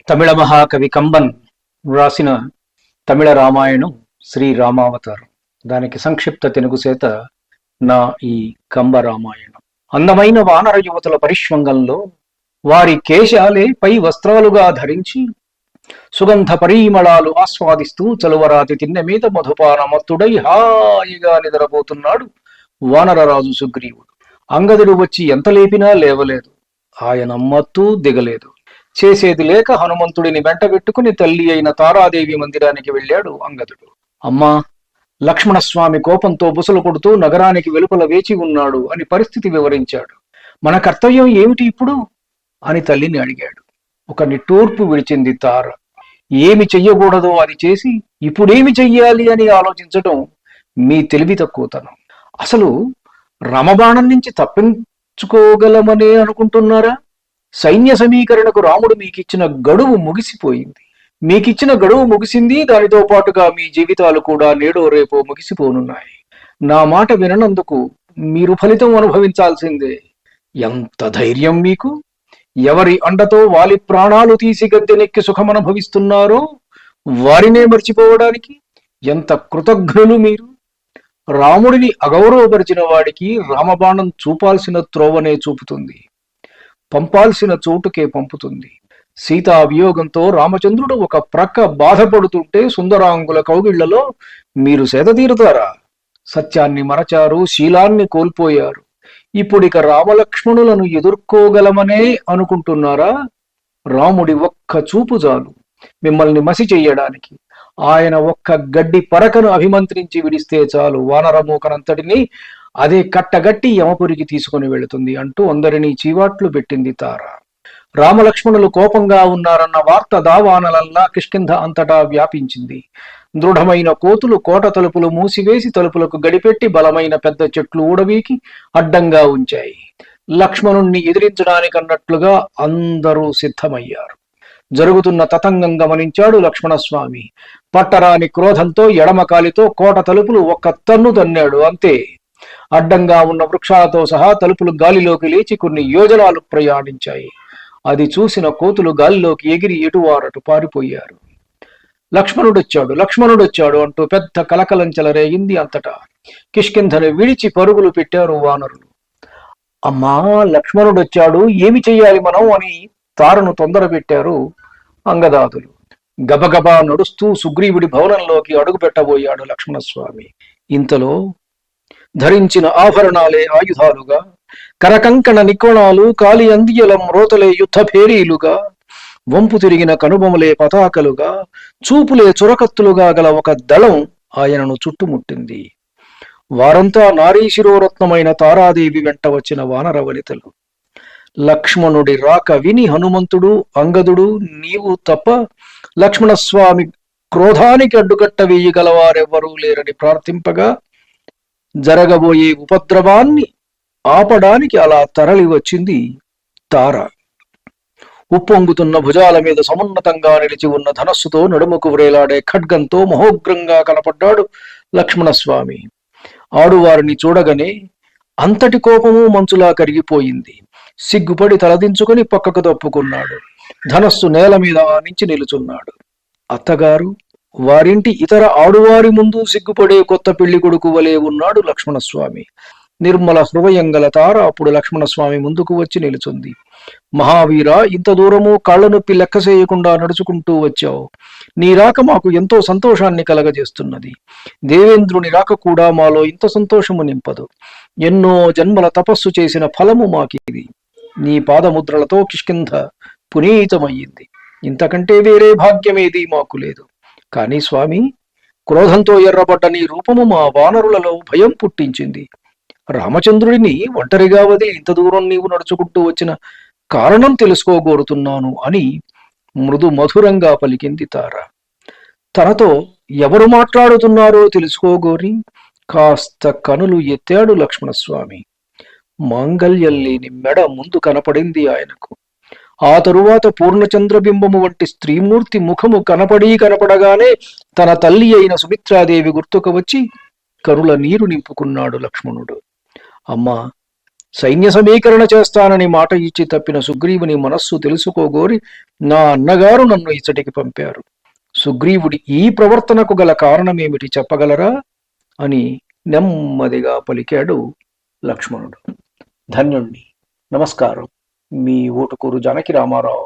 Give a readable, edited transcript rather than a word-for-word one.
తమిళ మహాకవి కంబన్ వ్రాసిన తమిళ రామాయణం శ్రీ రామావతారం. దానికి సంక్షిప్త తెలుగు చేత నా ఈ కంబ రామాయణం. అందమైన వానర యువతుల పరిష్వంగంలో వారి కేశాలే పై వస్త్రాలుగా ధరించి సుగంధ పరిమళాలు ఆస్వాదిస్తూ చలువరాతి తిన్నె మీద మధుపాన మత్తుడై హాయిగా నిద్రపోతున్నాడు వానరరాజు సుగ్రీవుడు. అంగదుడు వచ్చి ఎంత లేపినా లేవలేదు. ఆయన మత్తు దిగలేదు. చేసేది లేక హనుమంతుడిని వెంటబెట్టుకుని తల్లి అయిన తారాదేవి మందిరానికి వెళ్ళాడు అంగదుడు. అమ్మా, లక్ష్మణస్వామి కోపంతో బుసలు కొడుతూ నగరానికి వెలుపల వేచి ఉన్నాడు అని పరిస్థితి వివరించాడు. మన కర్తవ్యం ఏమిటి ఇప్పుడు అని తల్లిని అడిగాడు. ఒక నిట్టూర్పు విడిచింది తార. ఏమి చెయ్యకూడదో అది చేసి ఇప్పుడేమి చెయ్యాలి అని ఆలోచించటం మీ తెలివి తక్కువతనం. అసలు రమబాణం నుంచి తప్పించుకోగలమనే అనుకుంటున్నారా? సైన్య సమీకరణకు రాముడు మీకిచ్చిన గడువు ముగిసిపోయింది. మీకిచ్చిన గడువు ముగిసింది. దానితో పాటుగా మీ జీవితాలు కూడా నేడో రేపో ముగిసిపోనున్నాయి. నా మాట విననందుకు మీరు ఫలితం అనుభవించాల్సిందే. ఎంత ధైర్యం మీకు! ఎవరి అండతో వాలి ప్రాణాలు తీసి గద్దెనెక్కి సుఖమనుభవిస్తున్నారో వారినే మర్చిపోవడానికి ఎంత కృతజ్ఞులు మీరు! రాముడిని అగౌరవపరిచిన వాడికి రామబాణం చూపాల్సిన త్రోవనే చూపుతుంది, పంపాల్సిన చోటుకే పంపుతుంది. సీతా వియోగంతో రామచంద్రుడు ఒక ప్రక్క బాధపడుతుంటే సుందరాంగుల కౌగిళ్లలో మీరు సేదతీరుతారా? సత్యాన్ని మరచారు, శీలాన్ని కోల్పోయారు. ఇప్పుడిక రామలక్ష్మణులను ఎదుర్కోగలమనే అనుకుంటున్నారా? రాముడి ఒక్క చూపు చాలు మిమ్మల్ని మసి చెయ్యడానికి. ఆయన ఒక్క గడ్డి పరకను అభిమంత్రించి విడిస్తే చాలు వానరమూకనంతటినీ అదే కట్టగట్టి యమపురికి తీసుకుని వెళుతుంది అంటూ అందరినీ చీవాట్లు పెట్టింది తార. రామలక్ష్మణులు కోపంగా ఉన్నారన్న వార్త దావానలల్లా కిష్కింధ అంతటా వ్యాపించింది. దృఢమైన కోతులు కోట తలుపులు మూసివేసి తలుపులకు గడిపెట్టి బలమైన పెద్ద చెట్లు ఊడవీకి అడ్డంగా ఉంచాయి. లక్ష్మణుణ్ణి ఎదిరించడానికన్నట్లుగా అందరూ సిద్ధమయ్యారు. జరుగుతున్న తతంగం గమనించాడు లక్ష్మణస్వామి. పట్టరాని క్రోధంతో ఎడమకాలితో కోట తలుపులు ఒక్క తన్ను తన్నాడు. అంతే. అడ్డంగా ఉన్న వృక్షాలతో సహా తలుపులు గాలిలోకి లేచి కొన్ని యోజనాలు ప్రయాణించాయి. అది చూసిన కోతులు గాలిలోకి ఎగిరి ఎటువారటు పారిపోయారు. లక్ష్మణుడొచ్చాడు, లక్ష్మణుడొచ్చాడు అంటూ పెద్ద కలకలం చెలరేగింది అంతటా. కిష్కింధను విడిచి పరుగులు పెట్టారు వానరులు. అమ్మా, లక్ష్మణుడొచ్చాడు, ఏమి చెయ్యాలి మనం అని తారను తొందర పెట్టారు అంగదాదులు. గబగబా నడుస్తూ సుగ్రీవుడి భవనంలోకి అడుగు పెట్టబోయాడు లక్ష్మణస్వామి. ఇంతలో ధరించిన ఆభరణాలే ఆయుధాలుగా, కరకంకణ నికోణాలు కాలి అందియలం రోతలే యుద్ధ భేరీలుగా, వంపు తిరిగిన కనుబొమలే పతాకలుగా, చూపులే చురకత్తులుగా గల ఒక దళం ఆయనను చుట్టుముట్టింది. వారంతా నారీ శిరోరత్నమైన తారాదేవి వెంట వచ్చిన వానరవనితలు. లక్ష్మణుడి రాక విని హనుమంతుడు, అంగదుడు, నీవు తప్ప లక్ష్మణస్వామి క్రోధానికి అడ్డుకట్ట వేయగలవారెవ్వరూ లేరని ప్రార్థింపగా, జరగబోయే ఉపద్రవాన్ని ఆపడానికి అలా తరలి వచ్చింది తార. ఉప్పొంగుతున్న భుజాల మీద సమున్నతంగా నిలిచి ఉన్న ధనస్సుతో నడుముకు వ్రేలాడే ఖడ్గంతో మహోగ్రంగా కనపడ్డాడు లక్ష్మణస్వామి. ఆడువారిని చూడగానే అంతటి కోపము మంచులా కరిగిపోయింది. సిగ్గుపడి తలదించుకుని పక్కకు తప్పుకున్నాడు. ధనస్సు నేల మీద ఆనించి నిలుచున్నాడు. అత్తగారు, వారింటి ఇతర ఆడువారి ముందు సిగ్గుపడే కొత్త పెళ్లి కొడుకు వలె ఉన్నాడు లక్ష్మణస్వామి. నిర్మల హృదయం గల తార అప్పుడు లక్ష్మణస్వామి ముందుకు వచ్చి నిలుచుంది. మహావీర, ఇంత దూరము కాళ్ల నొప్పి లెక్క చేయకుండా నడుచుకుంటూ వచ్చావు. నీ రాక మాకు ఎంతో సంతోషాన్ని కలగజేస్తున్నది. దేవేంద్రుని రాక కూడా మాలో ఇంత సంతోషము నింపదు. ఎన్నో జన్మల తపస్సు చేసిన ఫలము మాకిది. నీ పాదముద్రలతో కిష్కింధ పునీతమయ్యింది. ఇంతకంటే వేరే భాగ్యమేది మాకు లేదు. కానీ స్వామి, క్రోధంతో ఎర్రబడ్డ నీ రూపము మా వానరులలో భయం పుట్టించింది. రామచంద్రుడిని ఒంటరిగా వదిలి ఇంత దూరం నీవు నడుచుకుంటూ వచ్చిన కారణం తెలుసుకోగోరుతున్నాను అని మృదు మధురంగా పలికింది తార. తనతో ఎవరు మాట్లాడుతున్నారో తెలుసుకోగోరి కాస్త కనులు ఎత్తాడు లక్ష్మణస్వామి. మాంగల్యం లేని మెడ ముందు కనపడింది ఆయనకు. ఆ తరువాత పూర్ణచంద్రబింబము వంటి స్త్రీమూర్తి ముఖము కనపడగానే తన తల్లి అయిన సుమిత్రాదేవి గుర్తుకు వచ్చి కరుల నీరు నింపుకున్నాడు లక్ష్మణుడు. అమ్మా, సైన్య సమీకరణ చేస్తానని మాట ఇచ్చి తప్పిన సుగ్రీవుని మనస్సు తెలుసుకోగోరి నా అన్నగారు నన్ను ఇచ్చటికి పంపారు. సుగ్రీవుడి ఈ ప్రవర్తనకు గల కారణమేమిటి చెప్పగలరా అని నెమ్మదిగా పలికాడు లక్ష్మణుడు. ధన్యుణ్ణి. నమస్కారం. మీ ఊటుకూరు జానకి రామారావు.